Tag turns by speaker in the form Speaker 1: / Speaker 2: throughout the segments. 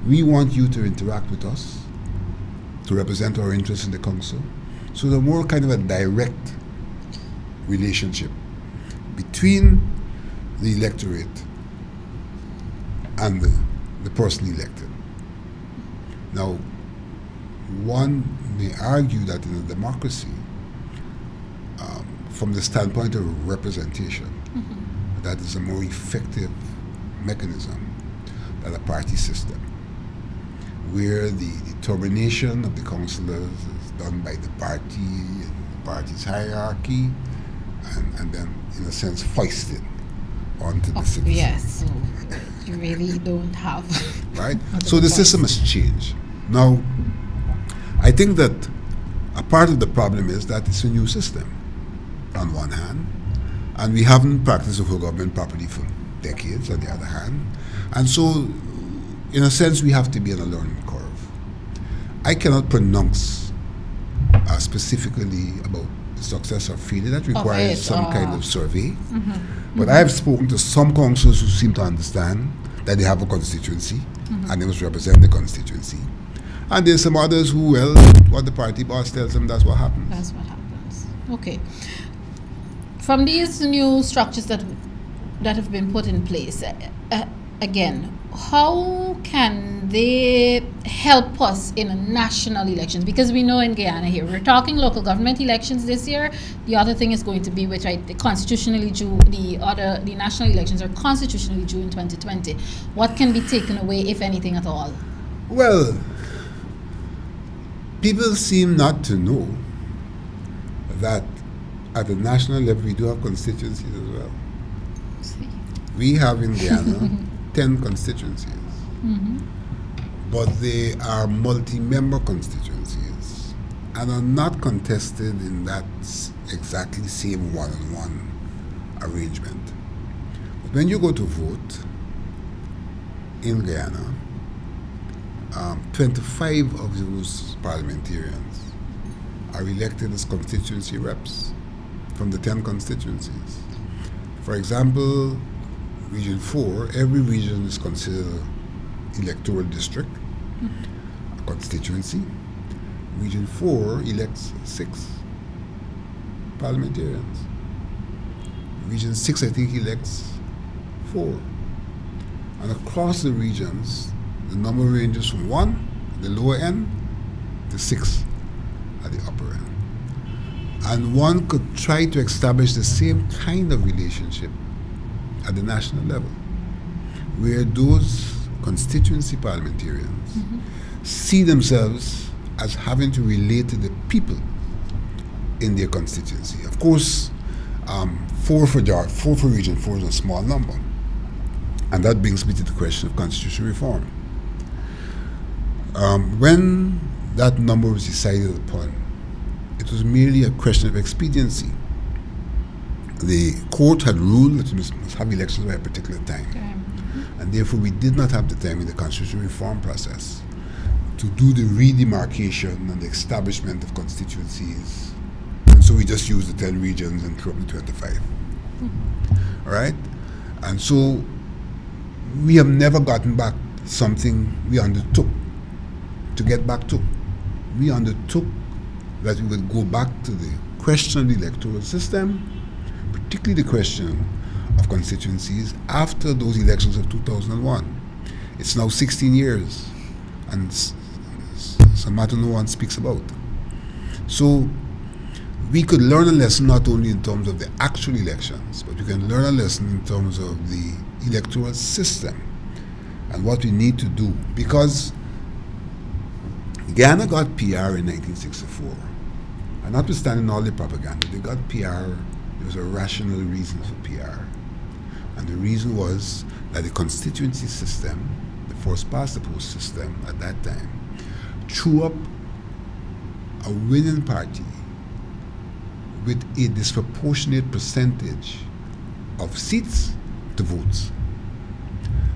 Speaker 1: We want you to interact with us, to represent our interests in the council. So the more kind of a direct relationship between the electorate and the person elected. Now, one may argue that in a democracy, from the standpoint of representation, that is a more effective mechanism than a party system, where the determination of the councillors is done by the party and the party's hierarchy, and then, in a sense, foisted onto the citizens.
Speaker 2: Yes, so you really don't have.
Speaker 1: Right? So the system has changed. Now, I think that a part of the problem is that it's a new system, on one hand, and we haven't practiced local government properly for decades, on the other hand. And so, in a sense, we have to be on a learning curve. I cannot pronounce specifically about the success or failure. That requires some kind of survey. But I have spoken to some councillors who seem to understand that they have a constituency and they must represent the constituency. And there's some others who, well, what the party boss tells them, that's what happens.
Speaker 2: That's what happens. Okay. From these new structures that have been put in place, again, how can they help us in national elections? Because we know in Guyana here, we're talking local government elections this year. The other thing is going to be, which constitutionally due, the national elections are constitutionally due in 2020. What can be taken away, if anything at all?
Speaker 1: Well, people seem not to know that at the national level we do have constituencies as well. We have in Guyana 10 constituencies, but they are multi-member constituencies and are not contested in that exactly same one-on-one arrangement. But when you go to vote in Guyana, 25 of those parliamentarians are elected as constituency reps from the 10 constituencies. For example, Region 4, every region is considered an electoral district, a constituency. Region 4 elects 6 parliamentarians. Region 6, I think, elects 4. And across the regions, the number ranges from 1, the lower end, to 6 at the upper end. And one could try to establish the same kind of relationship at the national level, where those constituency parliamentarians see themselves as having to relate to the people in their constituency. Of course, 4 for Region 4 is a small number. And that brings me to the question of constitutional reform. When that number was decided upon, it was merely a question of expediency. The court had ruled that we must have elections by a particular time. And therefore we did not have the time in the constitutional reform process to do the redemarcation and the establishment of constituencies. And so we just used the 10 regions and threw up the 25. All right? And so we have never gotten back something we undertook to get back to. We undertook that we would go back to the question of the electoral system, particularly the question of constituencies after those elections of 2001. It's now 16 years, and it's a matter no one speaks about. So we could learn a lesson not only in terms of the actual elections, but we can learn a lesson in terms of the electoral system and what we need to do. Because Guyana got PR in 1964. And notwithstanding all the propaganda, they got PR. There was a rational reason for PR. And the reason was that the constituency system, the first past the post system at that time, threw up a winning party with a disproportionate percentage of seats to votes.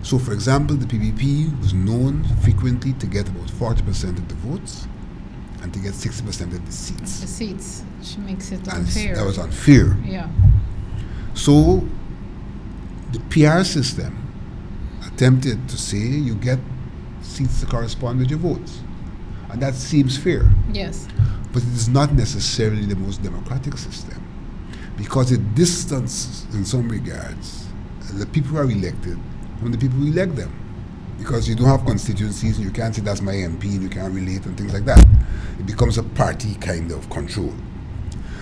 Speaker 1: So, for example, the PPP was known frequently to get about 40% of the votes and to get 60% of the seats.
Speaker 2: The seats, which makes it
Speaker 1: and
Speaker 2: unfair.
Speaker 1: That was unfair.
Speaker 2: Yeah.
Speaker 1: So, the PR system attempted to say you get seats to correspond with your votes. And that seems fair.
Speaker 2: Yes.
Speaker 1: But it is not necessarily the most democratic system, because it distances, in some regards, the people who are elected from the people who elect them. Because you don't have constituencies, and you can't say that's my MP, and you can't relate, and things like that. It becomes a party kind of control.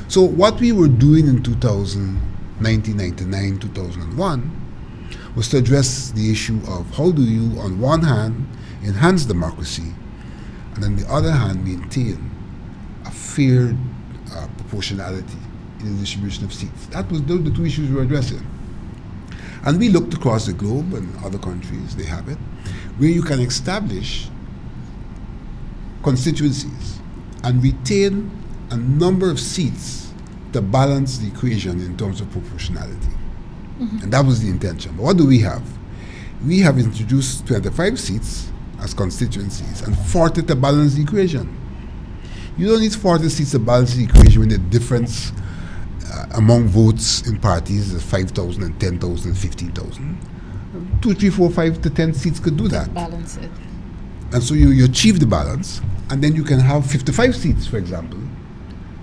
Speaker 1: So what we were doing in 1999, 2001, was to address the issue of how do you, on one hand, enhance democracy, and on the other hand, maintain a fair proportionality in the distribution of seats. Those were the two issues we were addressing. And we looked across the globe, and other countries, they have it, where you can establish constituencies and retain a number of seats to balance the equation in terms of proportionality. Mm-hmm. And that was the intention. But what do we have? We have introduced 25 seats as constituencies and 40 to balance the equation. You don't need 40 seats to balance the equation when the difference among votes in parties is 5,000 and 10,000 and 15,000. 2, 3, 4, 5 to 10 seats could do that.
Speaker 2: Balance it.
Speaker 1: And so you achieve the balance, and then you can have 55 seats, for example,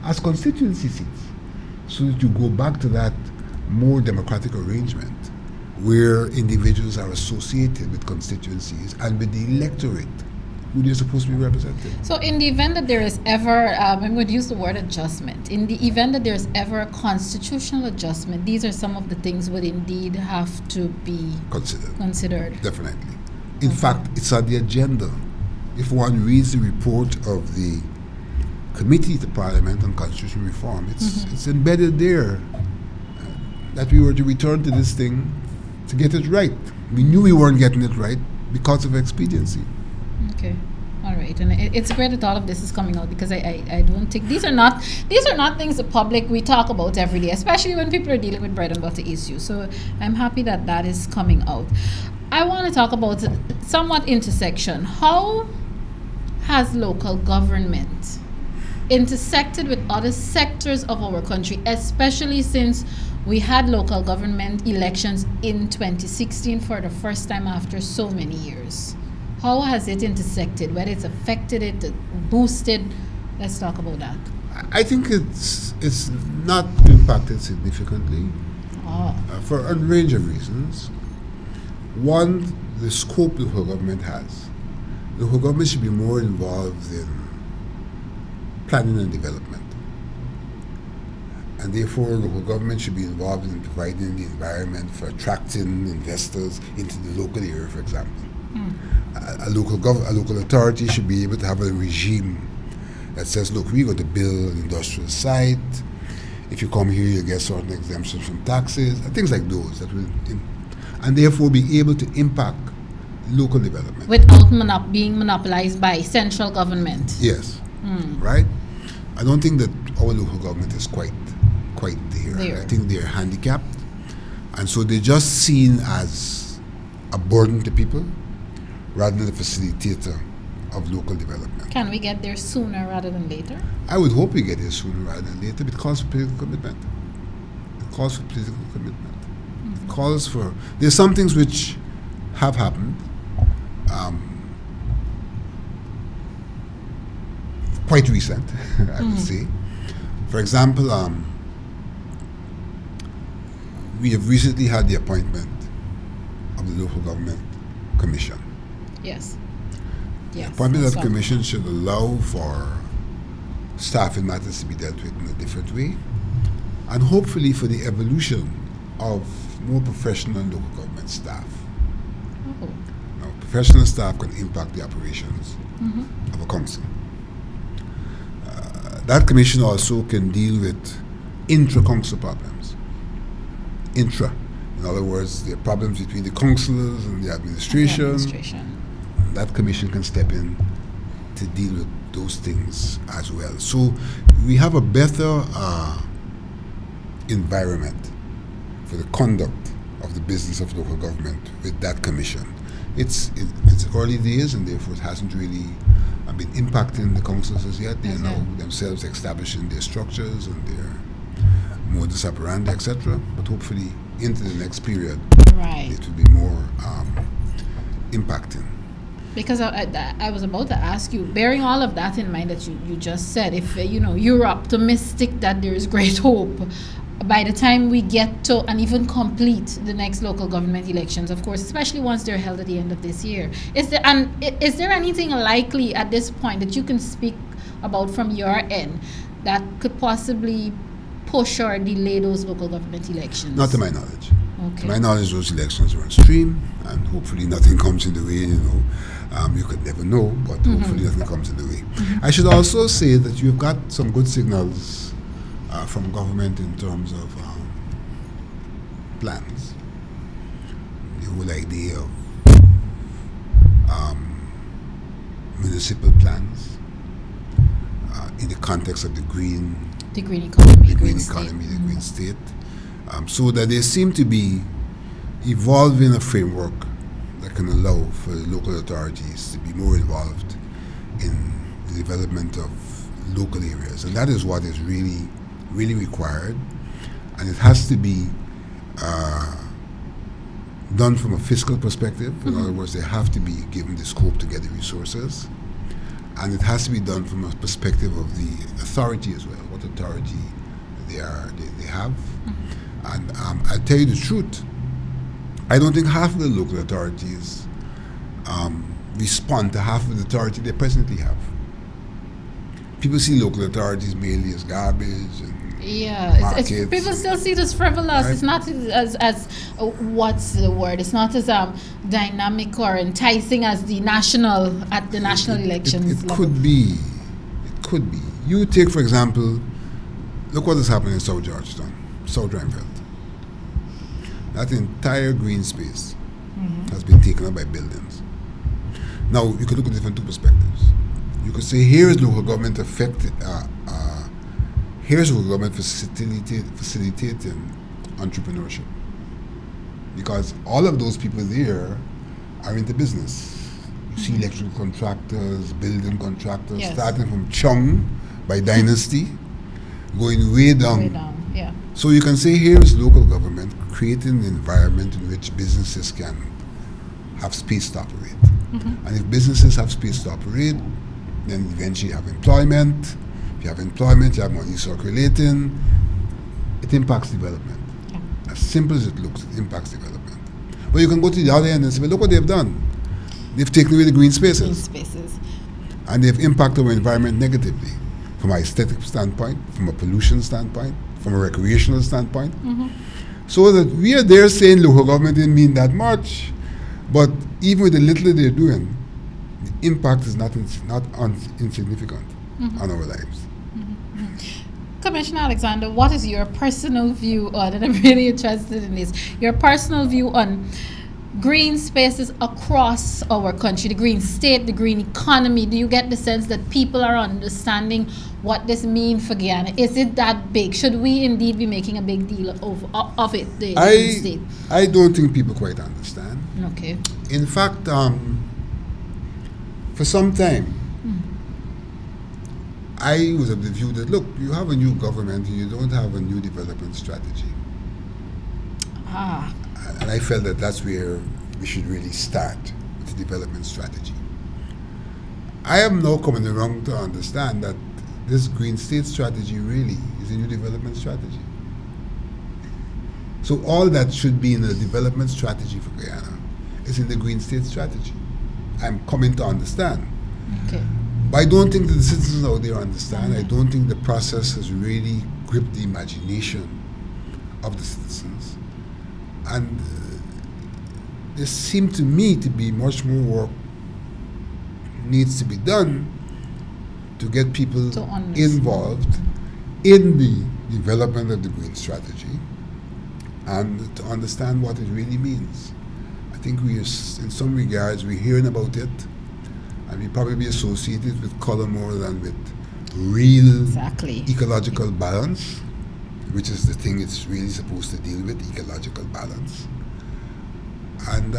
Speaker 1: as constituency seats, so that you go back to that more democratic arrangement where individuals are associated with constituencies and with the electorate who they're supposed to be representing.
Speaker 2: So in the event that there is ever, I'm going to use the word adjustment, in the event that there's ever a constitutional adjustment, these are some of the things would indeed have to be considered. Definitely.
Speaker 1: In fact, it's on the agenda. If one reads the report of the Committee to Parliament on Constitutional Reform, it's embedded there that we were to return to this thing to get it right. We knew we weren't getting it right because of expediency.
Speaker 2: Okay, all right, and it's great that all of this is coming out, because I don't think these are not things the public we talk about every day, especially when people are dealing with bread and butter issues. So I'm happy that that is coming out. I want to talk about somewhat intersection. How has local government intersected with other sectors of our country, especially since we had local government elections in 2016 for the first time after so many years? How has it intersected? Whether it's affected it, boosted? Let's talk about that.
Speaker 1: I think it's not impacted significantly for a range of reasons. One, the scope the local government has. The local government should be more involved in planning and development. And therefore, local government should be involved in providing the environment for attracting investors into the local area, for example. A local authority should be able to have a regime that says, look, we're going to build an industrial site. If you come here, you get certain exemptions from taxes, and things like those that will, and therefore be able to impact local development.
Speaker 2: Without being monopolized by central government.
Speaker 1: Yes. Right? I don't think that our local government is quite there. I think they're handicapped, and so they're just seen as a burden to people rather than a facilitator of local development.
Speaker 2: Can we get there sooner rather than later?
Speaker 1: I would hope we get there sooner rather than later, but it calls for political commitment. It calls for political commitment. It calls for... There's some things which have happened, quite recent, I would say. For example, we have recently had the appointment of the Local Government Commission.
Speaker 2: Yes.
Speaker 1: The appointment of the commission should allow for staffing matters to be dealt with in a different way, and hopefully for the evolution of more professional local government staff. Now, professional staff can impact the operations of a council. That commission also can deal with intra-council problems. In other words, there are problems between the councillors and the administration. That commission can step in to deal with those things as well. So we have a better environment for the conduct of the business of local government with that commission. It's early days, and therefore it hasn't really been impacting the councils as yet. They are now themselves establishing their structures and their modus operandi, etc. But hopefully into the next period, it will be more impacting.
Speaker 2: Because I was about to ask you, bearing all of that in mind that you just said, if you're optimistic that there is great hope by the time we get to and even complete the next local government elections, of course, especially once they're held at the end of this year, is there anything likely at this point that you can speak about from your end that could possibly push or delay those local government elections?
Speaker 1: Not to my knowledge.
Speaker 2: Okay.
Speaker 1: To my knowledge, those elections are on stream, and hopefully nothing comes in the way, you could never know, but hopefully nothing comes in the way. I should also say that you've got some good signals from government in terms of plans. The whole idea of municipal plans in the context of the green
Speaker 2: economy,
Speaker 1: the green state, so that they seem to be evolving a framework that can allow for the local authorities to be more involved in the development of local areas. And that is what is really, really required. And it has to be done from a fiscal perspective. In other words, they have to be given the scope to get the resources. And it has to be done from a perspective of the authority as well, what authority they have. And I'll tell you the truth, I don't think half of the local authorities respond to half of the authority they presently have. People see local authorities mainly as garbage and markets.
Speaker 2: People still see it as frivolous. Right? It's not as what's the word? It's not as dynamic or enticing as the national elections.
Speaker 1: It could be. It could be. You take, for example, look what has happened in South Georgetown, South Rhinefeld. That entire green space has been taken up by buildings. Now, you could look at it from two perspectives. You could say, here is local government here's local government facilitating entrepreneurship. Because all of those people there are into business. You see electrical contractors, building contractors, starting from Chung by Dynasty, going way down. So you can say here is local government creating an environment in which businesses can have space to operate. And if businesses have space to operate, then eventually you have employment. If you have employment, you have money circulating. It impacts development. As simple as it looks, it impacts development. But you can go to the other end and say, well, look what they've done. They've taken away the green spaces. And they've impacted our environment negatively from an aesthetic standpoint, from a pollution standpoint, from a recreational standpoint. So that we are there saying local government didn't mean that much, but even with the little they're doing, the impact is not insignificant on our lives.
Speaker 2: Commissioner Alexander, what is your personal view on, and I'm really interested in this, your personal view on green spaces across our country, the green state, the green economy? Do you get the sense that people are understanding what this means for Guyana? Is it that big? Should we indeed be making a big deal of it, the green state?
Speaker 1: I don't think people quite understand.
Speaker 2: Okay.
Speaker 1: In fact, for some time, I was of the view that, look, you have a new government and you don't have a new development strategy. And I felt that that's where we should really start with the development strategy. I am now coming around to understand that this green state strategy really is a new development strategy. So all that should be in the development strategy for Guyana is in the green state strategy. I'm coming to understand.
Speaker 2: Okay.
Speaker 1: But I don't think that the citizens out there understand. I don't think the process has really gripped the imagination of the citizens. And there seems to me to be much more work needs to be done to get people involved in the development of the green strategy and to understand what it really means. I think we are, in some regards, we're hearing about it, and we probably be associated with color more than with real ecological balance, which is the thing it's really supposed to deal with, ecological balance. And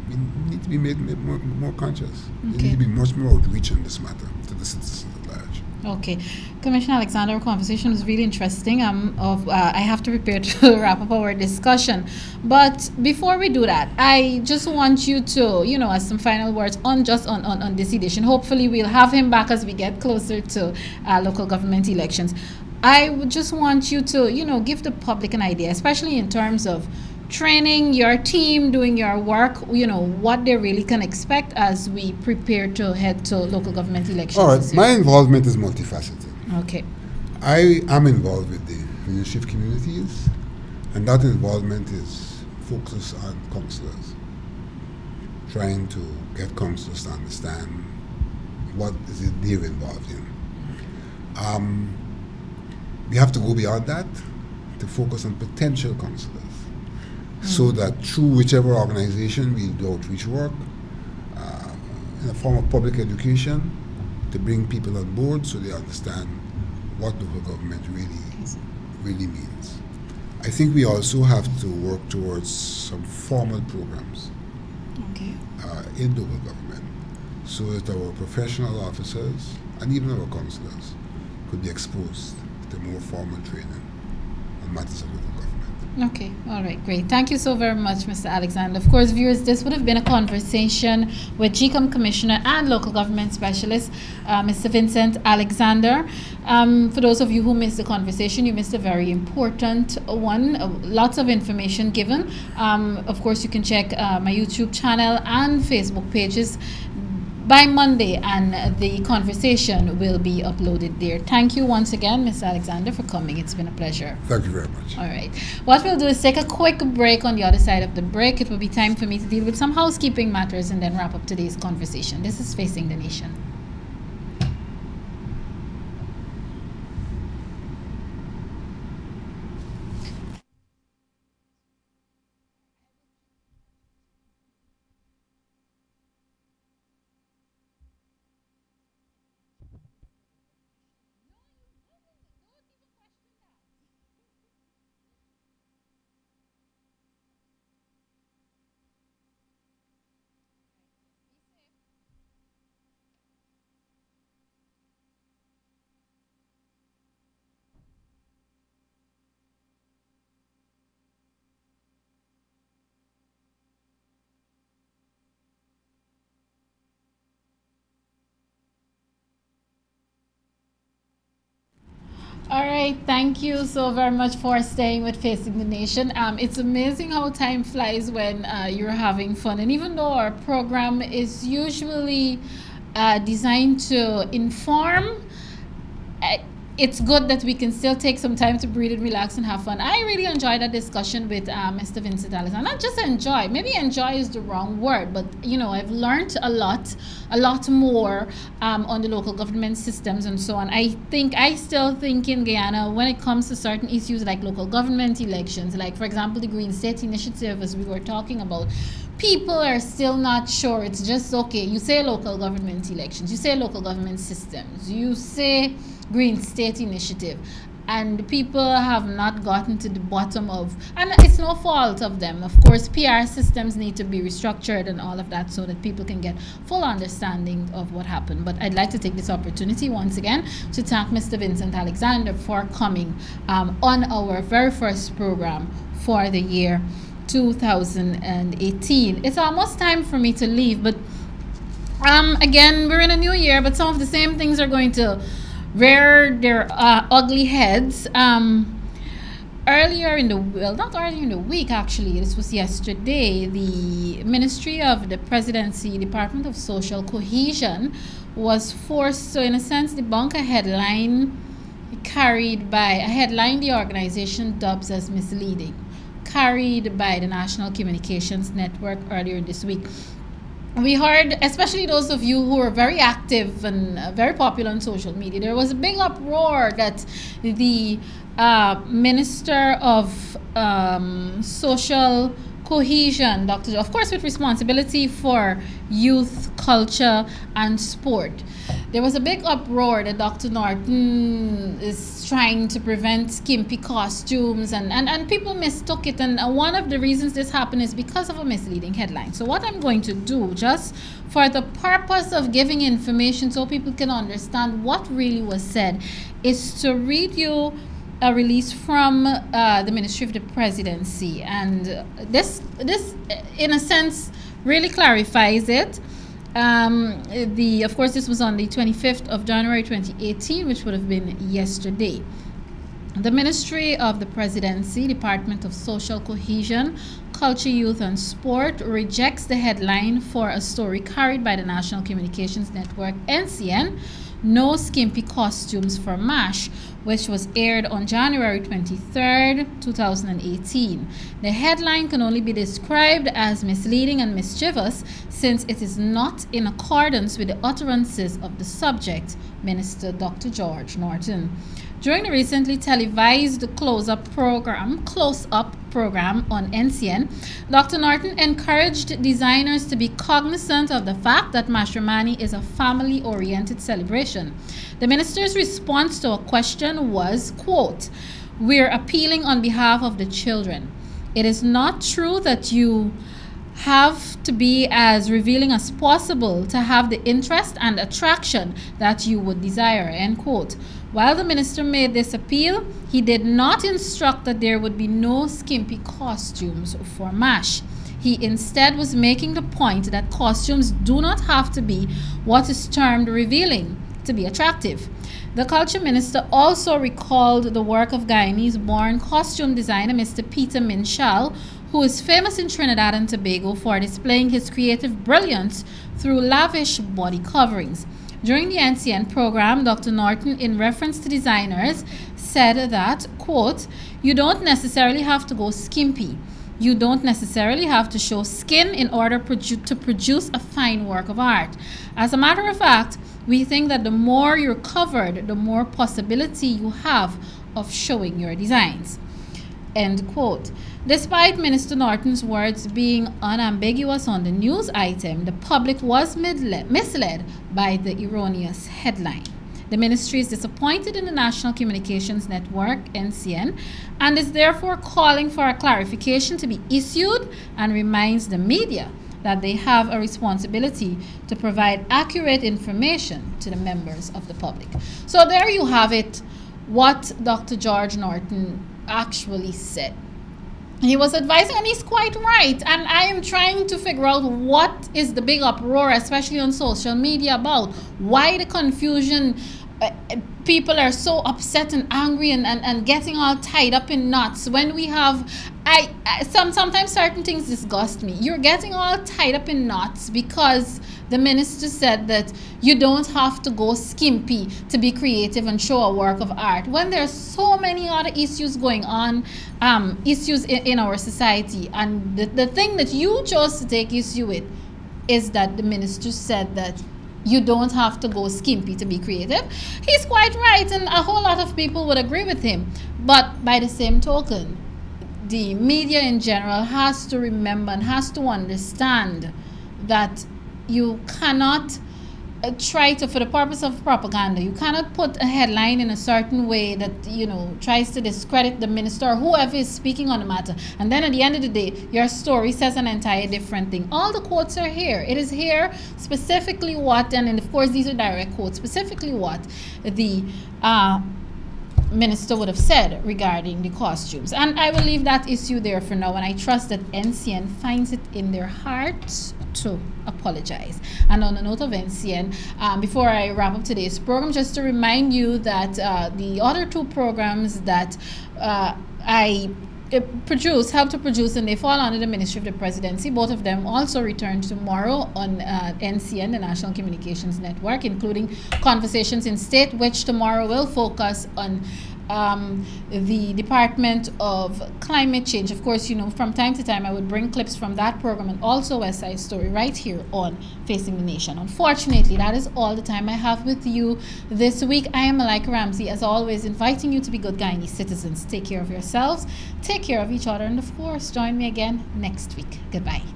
Speaker 1: we need to be made more conscious. We need to be much more outreach on this matter to the citizens at large.
Speaker 2: Okay. Commissioner Alexander, our conversation was really interesting. I have to prepare to wrap up our discussion. But before we do that, I just want you to, as some final words on this edition. Hopefully we'll have him back as we get closer to local government elections. I would just want you to, give the public an idea, especially in terms of training your team, doing your work, what they really can expect as we prepare to head to local government elections.
Speaker 1: All right, my involvement is multifaceted.
Speaker 2: Okay.
Speaker 1: I am involved with the Ministry of Communities, and that involvement is focused on councillors, trying to get councillors to understand what is it they're involved in. We have to go beyond that to focus on potential councillors, so that through whichever organization we do outreach work, in a form of public education, to bring people on board so they understand what local government really means. I think we also have to work towards some formal programs in local government, so that our professional officers and even our councillors could be exposed to more formal training on matters of local government.
Speaker 2: Okay, all right, great. Thank you so very much, Mr. Alexander. Of course, viewers, this would have been a conversation with GECOM Commissioner and Local Government Specialist, Mr. Vincent Alexander. For those of you who missed the conversation, you missed a very important one. Lots of information given. Of course, you can check my YouTube channel and Facebook pages by Monday, and the conversation will be uploaded there. Thank you once again, Mr. Alexander, for coming. It's been a pleasure.
Speaker 1: Thank you very much.
Speaker 2: All right. What we'll do is take a quick break. On the other side of the break, it will be time for me to deal with some housekeeping matters and then wrap up today's conversation. This is Facing the Nation. All right, thank you so very much for staying with Facing the Nation. It's amazing how time flies when you're having fun. And even though our program is usually designed to inform, it's good that we can still take some time to breathe and relax and have fun. I really enjoyed that discussion with Mr. Vincent Alexander. Not just enjoy, maybe enjoy is the wrong word, but I've learned a lot more on the local government systems and so on. I still think in Guyana, when it comes to certain issues like local government elections, like for example the Green State Initiative, as we were talking about, people are still not sure. It's just okay. You say local government elections, you say local government systems, you say Green State Initiative, and people have not gotten to the bottom of, and it's no fault of them. Of course, PR systems need to be restructured and all of that so that people can get full understanding of what happened. But I'd like to take this opportunity once again to thank Mr. Vincent Alexander for coming on our very first program for the year 2018. It's almost time for me to leave, but again, we're in a new year, but some of the same things are going to rear their ugly heads. Earlier in the week, actually, this was yesterday, the Ministry of the Presidency, Department of Social Cohesion, was forced to, in a sense, debunk a headline the organization dubs as misleading, carried by the National Communications Network earlier this week. We heard, especially those of you who are very active and very popular on social media, there was a big uproar that the Minister of Social Cohesion, Dr. Of course, with responsibility for youth, culture, and sport. There was a big uproar that Dr. Norton is trying to prevent skimpy costumes, and people mistook it. And one of the reasons this happened is because of a misleading headline. So what I'm going to do, just for the purpose of giving information so people can understand what really was said, is to read you a release from the Ministry of the Presidency, and this in a sense really clarifies it. Of course, this was on the 25th of January 2018, which would have been yesterday. The Ministry of the Presidency, Department of Social Cohesion, Culture, Youth and Sport rejects the headline for a story carried by the National Communications Network, NCN, No Skimpy Costumes for MASH, which was aired on January 23rd, 2018. The headline can only be described as misleading and mischievous since it is not in accordance with the utterances of the subject, Minister Dr. George Norton. During the recently televised Close-Up program on NCN, Dr. Norton encouraged designers to be cognizant of the fact that Mashramani is a family-oriented celebration. The minister's response to a question was, quote, "We're appealing on behalf of the children. It is not true that you have to be as revealing as possible to have the interest and attraction that you would desire," end quote. While the minister made this appeal, he did not instruct that there would be no skimpy costumes for MASH. He instead was making the point that costumes do not have to be what is termed revealing to be attractive. The culture minister also recalled the work of Guyanese-born costume designer Mr. Peter Minshall, who is famous in Trinidad and Tobago for displaying his creative brilliance through lavish body coverings. During the NCN program, Dr. Norton, in reference to designers, said that, quote, "You don't necessarily have to go skimpy. You don't necessarily have to show skin in order to produce a fine work of art. As a matter of fact, we think that the more you're covered, the more possibility you have of showing your designs," end quote. Despite Minister Norton's words being unambiguous on the news item, the public was misled by the erroneous headline. The ministry is disappointed in the National Communications Network, NCN, and is therefore calling for a clarification to be issued and reminds the media that they have a responsibility to provide accurate information to the members of the public. So there you have it, what Dr. George Norton actually said. He was advising, and he's quite right. And I am trying to figure out what is the big uproar, especially on social media, about why the confusion. People are so upset and angry and getting all tied up in knots when we have sometimes certain things disgust me. You're getting all tied up in knots because the minister said that you don't have to go skimpy to be creative and show a work of art, when there's so many other issues going on, issues in our society. And the thing that you chose to take issue with is that the minister said that you don't have to go skimpy to be creative. He's quite right, and a whole lot of people would agree with him. But by the same token, the media in general has to remember and has to understand that you cannot try to, for the purpose of propaganda, you cannot put a headline in a certain way that, you know, tries to discredit the minister or whoever is speaking on the matter, and then at the end of the day your story says an entire different thing. All the quotes are here. It is here specifically what, and of course these are direct quotes, specifically what the minister would have said regarding the costumes. And I will leave that issue there for now, and I trust that NCN finds it in their hearts to apologize. And on the note of NCN, before I wrap up today's program, just to remind you that the other two programs that I help to produce, and they fall under the Ministry of the Presidency, both of them also return tomorrow on NCN, the National Communications Network, including Conversations in State, which tomorrow will focus on the Department of Climate Change. Of course, you know, from time to time I would bring clips from that program and also West Side Story right here on Facing the Nation. Unfortunately, that is all the time I have with you this week. I am Malika Ramsey, as always, inviting you to be good Guyanese citizens. Take care of yourselves, take care of each other, and of course, join me again next week. Goodbye.